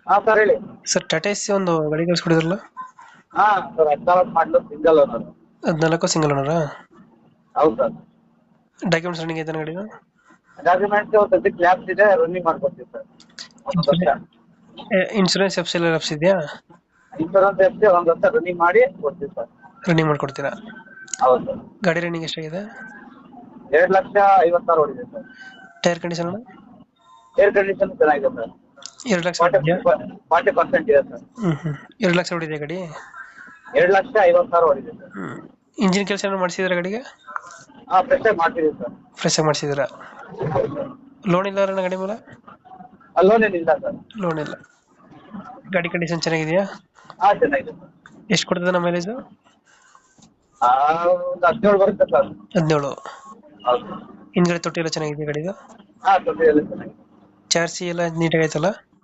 ಹಾ ಸರ್ ಹೇಳಿ. Sir Tata S ಒಂದು ಗಾಡಿ ಕಳಿಸ್ಕೊಡಿದ್ರಲ್ಲ, ಹಾ ಸರ್ 14 ಮಾಡಲು ಸಿಂಗಲ್ ಓನರ್. 14 ಸಿಂಗಲ್ ಓನರಾ? ಹೌದು ಸರ್. ಡಾಕ್ಯುಮೆಂಟ್ಸ್ ರನ್ನಿಂಗ್ ಐತೆ ಗಾಡಿದು? ಡಾಕ್ಯುಮೆಂಟ್ಸ್ ಸದ್ಯಕ್ಕೆ ಲ್ಯಾಬ್ಸ್ ಇದೆ, ರನ್ನಿಂಗ್ ಮಾಡ್ಕೊಡ್ತೀವಿ ಸರ್. ಒಂದೊಂದು ವರ್ಷ ಇನ್ಶೂರೆನ್ಸ್ ಎಫ್ ಸಿ ಎಲ್ಲ ಎಫ್ಸ್ ಇದೆಯಾ? ಇನ್ಶೂರೆನ್ಸ್ ಎಫ್ಸಿ ಒಂದು ವರ್ಷ ರನ್ನಿಂಗ್ ಮಾಡಿ ಕೊಡ್ತೀವಿ ಸರ್. ರನ್ನಿಂಗ್ ಮಾಡ್ಕೊಡ್ತೀರಾ? ಹೌದು ಸರ್. ಗಾಡಿ ರನ್ನಿಂಗ್ ಎಷ್ಟಾಗಿದೆ? 2,50,000 ಹೊಡಿದೆ sir. Tyre condition? Air condition ಚೆನ್ನಾಗಿದೆ ಸರ್. 2 ಲಕ್ಷ ಫಾರ್ಟಿ ಹೊಡಿದ್ಯಾ? 40% ಇದೆ ಸರ್. 2 ಲಕ್ಷ ಹೊಡಿದ್ಯಾ ಗಾಡಿ? 2,50,000 ಹೊಡಿದೆ ಸರ್. ಇಂಜಿನ್ ಕೆಲಸ ಏನಾದ್ರು ಮಾಡಿಸಿದ್ರ ಗಾಡಿಗೆ? ಹಾ ಫ್ರೆಶ್ ಆಗಿ ಮಾಡ್ತೀವಿ ಸರ್. ಫ್ರೆಶ್ ಆಗಿ ಮಾಡಿಸಿದ್ರ? ಲೋನ್ ಇಲ್ಲ ಅಣ್ಣ ಗಾಡಿ ಮೇಲೆ? ಲೋನ್ ಏನಿಲ್ಲ ಸರ್. ಲೋನ್ ಇಲ್ಲ. ಗಾಡಿ ಕಂಡೀಷನ್ ಚೆನ್ನಾಗಿದೆಯಾ? ಹಾ ಚೆನ್ನಾಗಿದೆ ಸರ್. ಎಷ್ಟು ಕೊಡ್ತದೆ ನಮ್ಮ ಮೈಲೇಜ್? ಆ, ಒಂದು 17 ಬರುತ್ತೆ ಸರ್. 17. ಹೌದು. ಹಿಂದ್ಗಡೆ ತೊಟ್ಟಿ ಎಲ್ಲ ಚೆನ್ನಾಗಿದೆ ಗಾಡಿದು? ಹಾ ತೊಂದರೆ ಇಲ್ಲ ಚೆನ್ನಾಗಿದೆ. ಚಾರ್ಜಿ ಎಲ್ಲ ನೀಟಾಗಿ ಆಯ್ತಲ್ಲ?